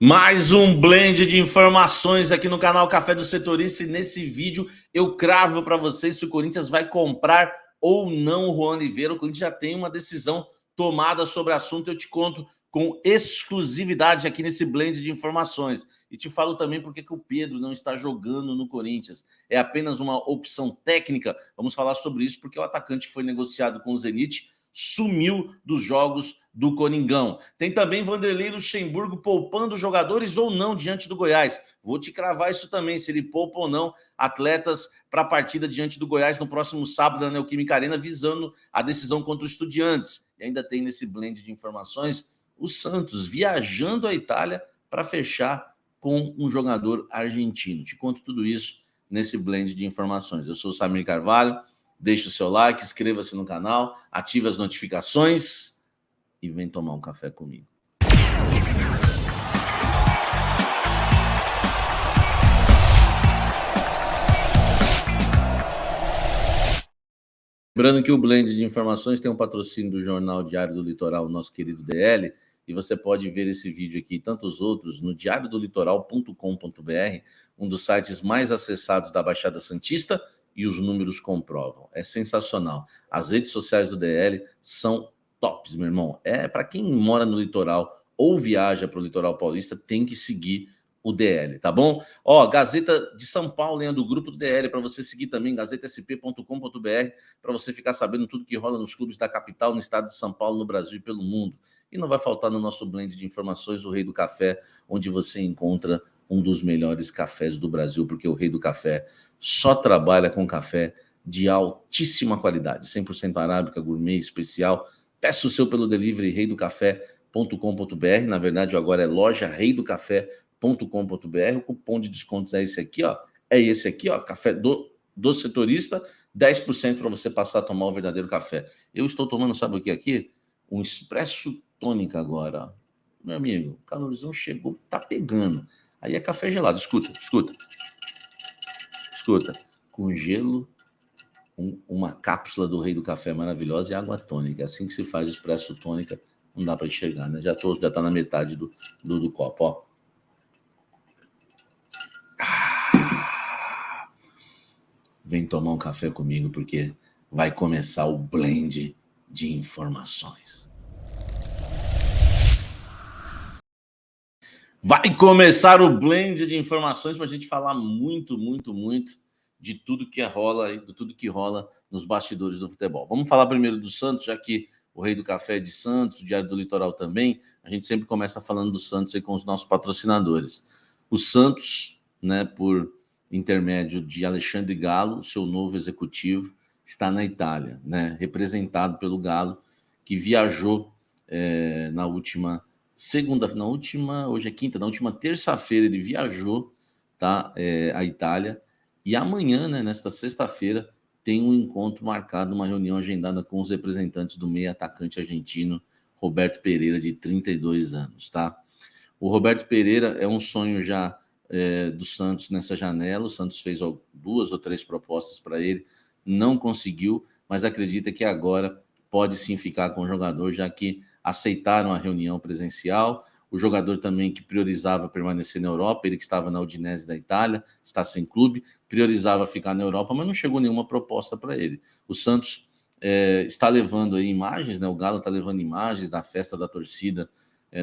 Mais um blend de informações aqui no canal Café do Setorista, e nesse vídeo eu cravo para vocês se o Corinthians vai comprar ou não o Juan Oliveira. O Corinthians já tem uma decisão tomada sobre o assunto, eu te conto com exclusividade aqui nesse blend de informações. E te falo também porque que o Pedro não está jogando no Corinthians. É apenas uma opção técnica. Vamos falar sobre isso porque o atacante que foi negociado com o Zenit sumiu dos jogos do Coringão. Tem também Vanderlei Luxemburgo poupando jogadores ou não diante do Goiás. Vou te cravar isso também, se ele poupa ou não atletas para a partida diante do Goiás no próximo sábado na Neoquímica Arena, visando a decisão contra o Estudiantes. E ainda tem nesse blend de informações o Santos viajando à Itália para fechar com um jogador argentino. Te conto tudo isso nesse blend de informações. Eu sou o Samir Carvalho. Deixe o seu like, inscreva-se no canal, ative as notificações e vem tomar um café comigo. Lembrando que o blend de informações tem um patrocínio do Jornal Diário do Litoral, nosso querido DL, e você pode ver esse vídeo aqui e tantos outros no diariodolitoral.com.br, um dos sites mais acessados da Baixada Santista, e os números comprovam. É sensacional. As redes sociais do DL são tops, meu irmão. É para quem mora no litoral ou viaja para o litoral paulista, tem que seguir o DL, tá bom? Ó, Gazeta de São Paulo, do grupo do DL, para você seguir também, gazetasp.com.br, para você ficar sabendo tudo que rola nos clubes da capital, no estado de São Paulo, no Brasil e pelo mundo. E não vai faltar no nosso blend de informações o Rei do Café, onde você encontra um dos melhores cafés do Brasil, porque o Rei do Café só trabalha com café de altíssima qualidade, 100% arábica, gourmet, especial. Peça o seu pelo delivery reidocafé.com.br. Na verdade, agora é loja reidocafé.com.br. O cupom de descontos é esse aqui, ó. É esse aqui, ó, café do setorista, 10% para você passar a tomar o verdadeiro café. Eu estou tomando, sabe o que aqui? Um expresso tônica agora, ó. Meu amigo, o calorzão chegou, tá pegando. Aí é café gelado, escuta. Com gelo, uma cápsula do Rei do Café maravilhosa e água tônica. É assim que se faz o expresso tônica, não dá para enxergar, né? Já tá na metade do copo, ó. Vem tomar um café comigo, porque vai começar o blend de informações. Vai começar o blend de informações para a gente falar muito de tudo que rola, de tudo que rola nos bastidores do futebol. Vamos falar primeiro do Santos, já que o Rei do Café é de Santos, o Diário do Litoral também. A gente sempre começa falando do Santos aí com os nossos patrocinadores. O Santos, né, por intermédio de Alexandre Galo, seu novo executivo, está na Itália, né, representado pelo Galo, que viajou na última hoje é quinta, na última terça-feira ele viajou, tá, à Itália, e amanhã, né, nesta sexta-feira, tem um encontro marcado, uma reunião agendada com os representantes do meio atacante argentino, Roberto Pereira, de 32 anos, tá? O Roberto Pereira é um sonho já do Santos nessa janela. O Santos fez 2 ou 3 propostas para ele, não conseguiu, mas acredita que agora pode sim ficar com o jogador, já que aceitaram a reunião presencial. O jogador também que priorizava permanecer na Europa, ele que estava na Udinese da Itália, está sem clube, priorizava ficar na Europa, mas não chegou nenhuma proposta para ele. O Santos está levando aí imagens, né? O Galo está levando imagens da festa da torcida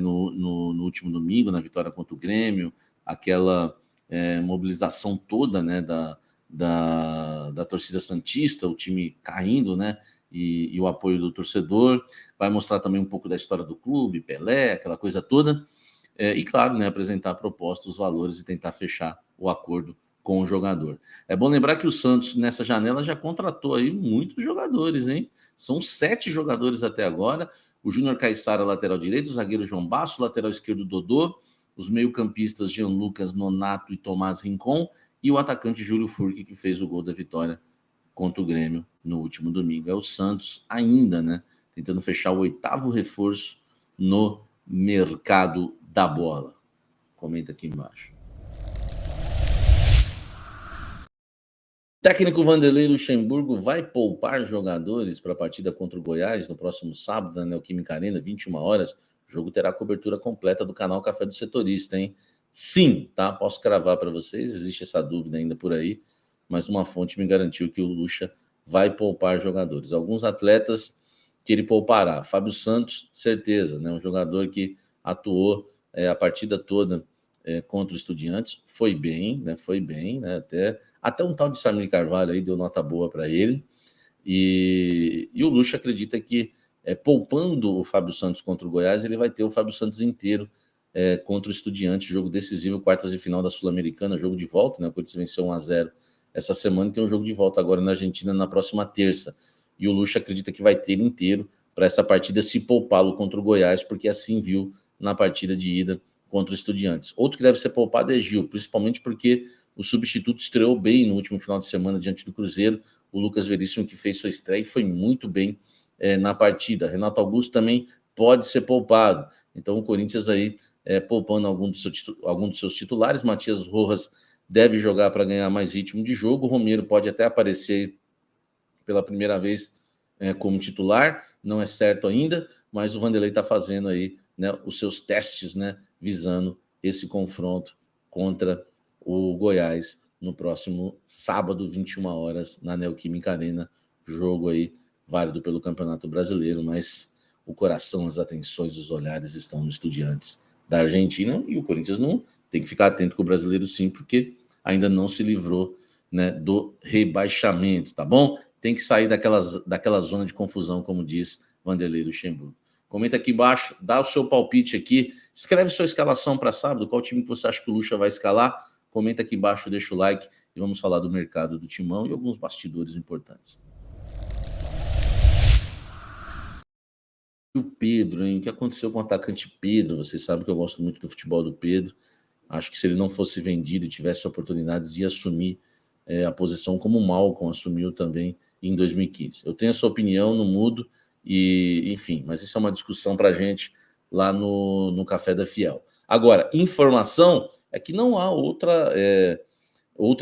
no último domingo, na vitória contra o Grêmio, aquela mobilização toda, né, da torcida santista, o time caindo, né, e o apoio do torcedor. Vai mostrar também um pouco da história do clube, Pelé, aquela coisa toda, e claro, né, apresentar propostas, valores e tentar fechar o acordo com o jogador. É bom lembrar que o Santos, nessa janela, já contratou aí muitos jogadores, hein? São 7 jogadores até agora. O Júnior Caiçara, lateral direito, o zagueiro João Basso, lateral esquerdo Dodô, os meio-campistas Jean Lucas, Nonato e Tomás Rincon, e o atacante Júlio Furque, que fez o gol da vitória contra o Grêmio no último domingo. É o Santos ainda, né, tentando fechar o 8º reforço no mercado da bola. Comenta aqui embaixo. O técnico Vanderlei Luxemburgo vai poupar jogadores para a partida contra o Goiás no próximo sábado, na Neoquímica Arena, 21 horas, O jogo terá cobertura completa do canal Café do Setorista, hein? Sim, tá? Posso cravar para vocês, existe essa dúvida ainda por aí, mas uma fonte me garantiu que o Lucha vai poupar jogadores. Alguns atletas que ele poupará. Fábio Santos, certeza, né? Um jogador que atuou a partida toda contra os Estudiantes, foi bem, né? Foi bem, né? Até um tal de Samir Carvalho aí deu nota boa para ele. E o Lucha acredita que, poupando o Fábio Santos contra o Goiás, ele vai ter o Fábio Santos inteiro contra o Estudiantes, jogo decisivo, quartas de final da Sul-Americana, jogo de volta, né? O Corinthians venceu 1-0 essa semana e tem um jogo de volta agora na Argentina na próxima terça. E o Lucha acredita que vai ter ele inteiro para essa partida, se poupá-lo contra o Goiás, porque assim viu na partida de ida contra o Estudiantes. Outro que deve ser poupado é Gil, principalmente porque o substituto estreou bem no último final de semana diante do Cruzeiro, o Lucas Veríssimo, que fez sua estreia e foi muito bem na partida. Renato Augusto também pode ser poupado. Então o Corinthians aí poupando algum dos seus titulares. Matias Rojas deve jogar para ganhar mais ritmo de jogo. O Romero pode até aparecer pela primeira vez como titular, não é certo ainda, mas o Vanderlei está fazendo aí, né, os seus testes, né, visando esse confronto contra o Goiás no próximo sábado, 21 horas, na Neoquímica Arena, jogo aí válido pelo Campeonato Brasileiro, mas o coração, as atenções, os olhares estão nos Estudiantes da Argentina, e o Corinthians não tem que ficar atento com o brasileiro sim, porque ainda não se livrou, né, do rebaixamento, tá bom? Tem que sair daquela zona de confusão, como diz Vanderlei Luxemburgo. Comenta aqui embaixo, dá o seu palpite aqui, escreve sua escalação para sábado, qual time que você acha que o Lucha vai escalar, comenta aqui embaixo, deixa o like e vamos falar do mercado do Timão e alguns bastidores importantes. E o Pedro, hein? O que aconteceu com o atacante Pedro? Vocês sabem que eu gosto muito do futebol do Pedro. Acho que se ele não fosse vendido e tivesse oportunidades de assumir a posição como o Malcom assumiu também em 2015. Eu tenho essa opinião, não mudo, e enfim, mas isso é uma discussão para a gente lá no Café da Fiel. Agora, informação é que não há outra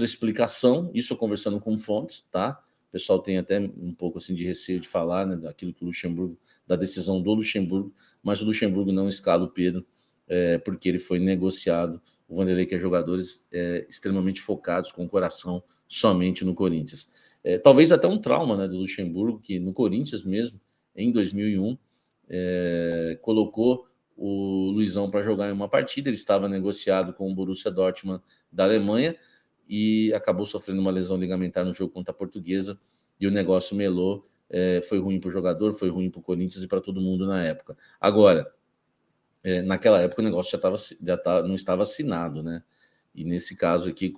explicação, isso eu conversando com fontes, tá? O pessoal tem até um pouco assim de receio de falar, né, daquilo que o Luxemburgo, da decisão do Luxemburgo, mas o Luxemburgo não escala o Pedro, porque ele foi negociado. O Vanderlei quer jogadores extremamente focados, com o coração somente no Corinthians. Talvez até um trauma, né, do Luxemburgo, que no Corinthians mesmo, em 2001, colocou o Luizão para jogar em uma partida. Ele estava negociado com o Borussia Dortmund da Alemanha e acabou sofrendo uma lesão ligamentar no jogo contra a Portuguesa e o negócio melou. Foi ruim para o jogador, foi ruim para o Corinthians e para todo mundo na época. Agora, naquela época o negócio não estava assinado, né? E nesse caso aqui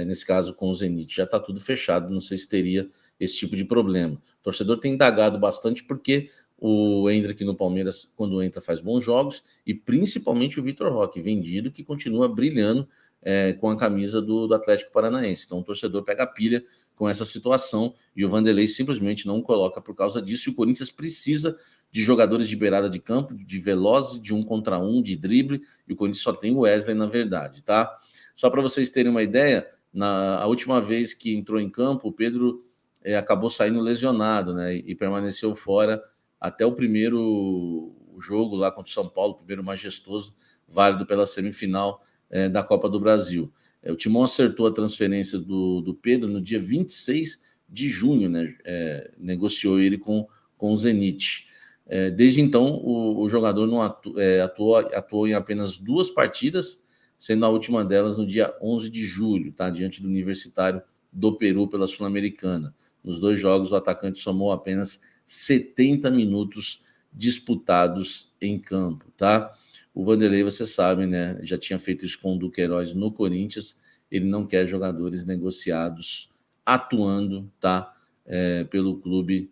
nesse caso com o Zenit já está tudo fechado, não sei se teria esse tipo de problema. O torcedor tem indagado bastante porque o Endrick no Palmeiras, quando entra, faz bons jogos, e principalmente o Vitor Roque, vendido, que continua brilhando com a camisa do Atlético Paranaense. Então o torcedor pega a pilha com essa situação e o Vanderlei simplesmente não coloca por causa disso, e o Corinthians precisa de jogadores de beirada de campo, de veloz, de 1 contra 1, de drible, e o Corinthians só tem o Wesley, na verdade, tá? Só para vocês terem uma ideia, a última vez que entrou em campo, o Pedro acabou saindo lesionado, né? E permaneceu fora até o primeiro jogo lá contra o São Paulo, o primeiro majestoso, válido pela semifinal da Copa do Brasil. O Timão acertou a transferência do Pedro no dia 26 de junho, né? Negociou ele com o Zenit. Desde então, o jogador não atuou em apenas 2 partidas, sendo a última delas no dia 11 de julho, tá? Diante do Universitário do Peru pela Sul-Americana. Nos 2 jogos, o atacante somou apenas 70 minutos disputados em campo, tá? O Vanderlei, você sabe, né? Já tinha feito isso com o Duqueiroz no Corinthians. Ele não quer jogadores negociados atuando, tá? Pelo clube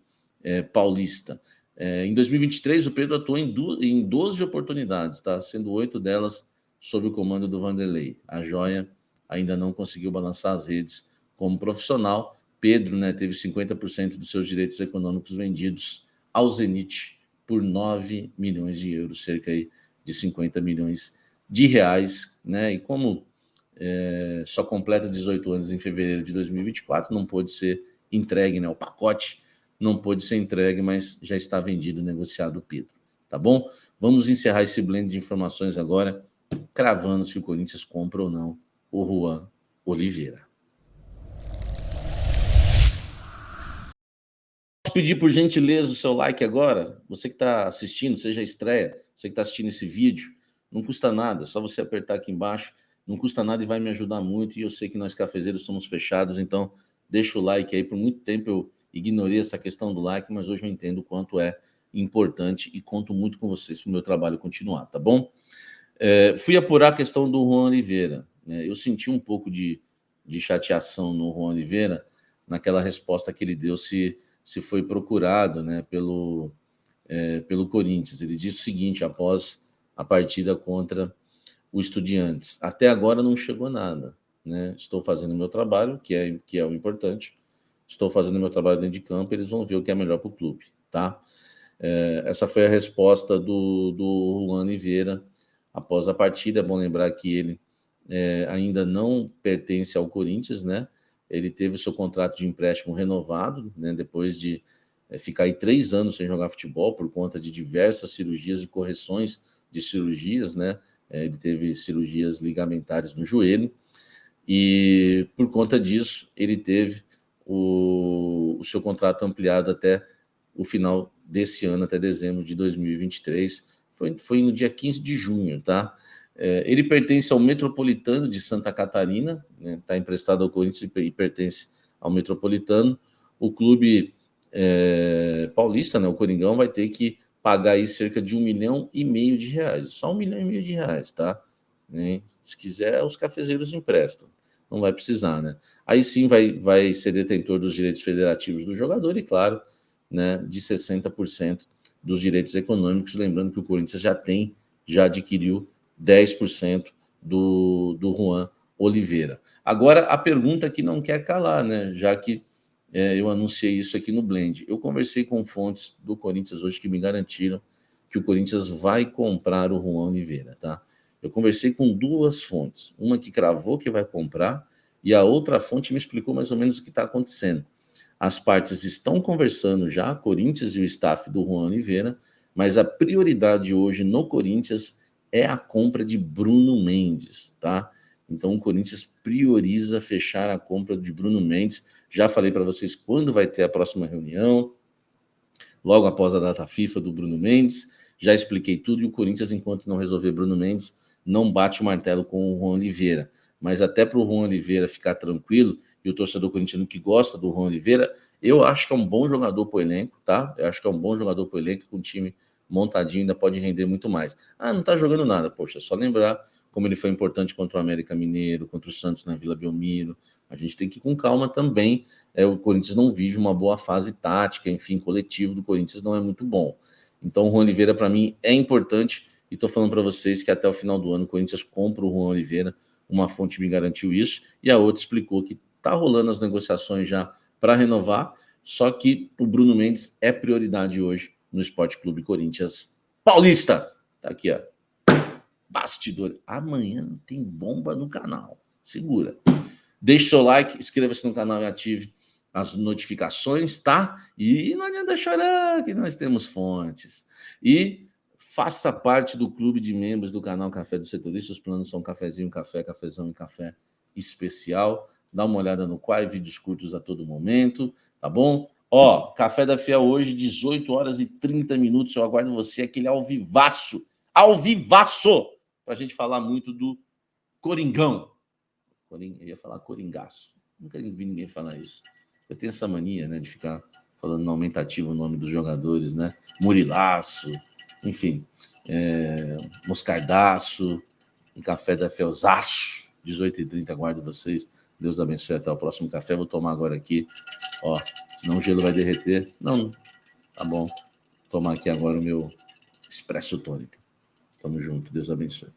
paulista. Em 2023, o Pedro atuou em 12 oportunidades, tá? Sendo 8 delas sob o comando do Vanderlei. A joia ainda não conseguiu balançar as redes como profissional. Pedro, né, teve 50% dos seus direitos econômicos vendidos ao Zenit por 9 milhões de euros, cerca aí de 50 milhões de reais, né? E como só completa 18 anos em fevereiro de 2024, não pôde ser entregue, né? O pacote não pôde ser entregue, mas já está vendido, negociado o Pedro. tá bom? Vamos encerrar esse blend de informações agora, cravando se o Corinthians compra ou não o Juan Oliveira. Posso pedir por gentileza o seu like agora? Você que está assistindo, seja a estreia, você que está assistindo esse vídeo, não custa nada, só você apertar aqui embaixo, não custa nada e vai me ajudar muito, e eu sei que nós cafezeiros somos fechados, então deixa o like aí. Por muito tempo eu ignorei essa questão do like, mas hoje eu entendo o quanto é importante e conto muito com vocês para o meu trabalho continuar, tá bom? Fui apurar a questão do Juan Oliveira, né? Eu senti um pouco de chateação no Juan Oliveira, naquela resposta que ele deu se foi procurado, né, pelo Corinthians. Ele disse o seguinte, após a partida contra o Estudiantes: até agora não chegou nada, né? Estou fazendo o meu trabalho, que é o importante, estou fazendo o meu trabalho dentro de campo, eles vão ver o que é melhor para o clube, tá? Essa foi a resposta do Juan Oliveira após a partida. É bom lembrar que ele ainda não pertence ao Corinthians, né? Ele teve o seu contrato de empréstimo renovado, né, depois de ficar aí 3 anos sem jogar futebol por conta de diversas cirurgias e correções de cirurgias, né? Ele teve cirurgias ligamentares no joelho e, por conta disso, ele teve o seu contrato ampliado até o final desse ano, até dezembro de 2023. Foi no dia 15 de junho, tá? Ele pertence ao Metropolitano de Santa Catarina, né? Está emprestado ao Corinthians e pertence ao Metropolitano. O clube paulista, né, o Coringão, vai ter que pagar aí cerca de R$1,5 milhão de reais. Só R$1,5 milhão de reais, tá? Se quiser, os cafezeiros emprestam. Não vai precisar, né? Aí sim vai ser detentor dos direitos federativos do jogador e, claro, né, de 60% dos direitos econômicos. Lembrando que o Corinthians já adquiriu 10% do Juan Oliveira. Agora, a pergunta que não quer calar, né? Já que eu anunciei isso aqui no Blend. Eu conversei com fontes do Corinthians hoje que me garantiram que o Corinthians vai comprar o Juan Oliveira, tá? Eu conversei com 2 fontes, uma que cravou que vai comprar e a outra fonte me explicou mais ou menos o que está acontecendo. As partes estão conversando já, Corinthians e o staff do Juan Oliveira, mas a prioridade hoje no Corinthians é a compra de Bruno Mendes, tá? Então o Corinthians prioriza fechar a compra de Bruno Mendes. Já falei para vocês quando vai ter a próxima reunião, logo após a data FIFA do Bruno Mendes. Já expliquei tudo e o Corinthians, enquanto não resolver Bruno Mendes, não bate o martelo com o Juan Oliveira. Mas até para o Juan Oliveira ficar tranquilo, e o torcedor corintiano que gosta do Juan Oliveira, eu acho que é um bom jogador para o elenco, tá? Eu acho que é um bom jogador para o elenco, com um time montadinho ainda pode render muito mais. Não tá jogando nada. Poxa, é só lembrar como ele foi importante contra o América Mineiro, contra o Santos na Vila Belmiro. A gente tem que ir com calma também. O Corinthians não vive uma boa fase tática, enfim, coletivo do Corinthians não é muito bom. Então o Juan Oliveira, para mim, é importante, e estou falando para vocês que até o final do ano o Corinthians compra o Juan Oliveira. Uma fonte me garantiu isso, e a outra explicou que tá rolando as negociações já para renovar, só que o Bruno Mendes é prioridade hoje no Esporte Clube Corinthians Paulista. Tá aqui, ó. Bastidor. Amanhã tem bomba no canal. Segura. Deixe seu like, inscreva-se no canal e ative as notificações, tá? E não adianta chorar, que nós temos fontes. E faça parte do clube de membros do canal Café do Setorista. Os planos são cafezinho, café, cafezão e café especial. Dá uma olhada no Quai, vídeos curtos a todo momento, tá bom? Café da Fiel hoje, 18h30. Eu aguardo você, aquele ao vivaço, pra gente falar muito do Coringão. Eu ia falar coringaço. Nunca vi ninguém falar isso. Eu tenho essa mania, né, de ficar falando no aumentativo o nome dos jogadores, né? Murilaço, enfim, Moscardaço, em Café da Felzaço, 18h30, aguardo vocês. Deus abençoe, até o próximo café. Vou tomar agora aqui, senão o gelo vai derreter. Não, tá bom. Vou tomar aqui agora o meu Expresso Tônica. Tamo junto, Deus abençoe.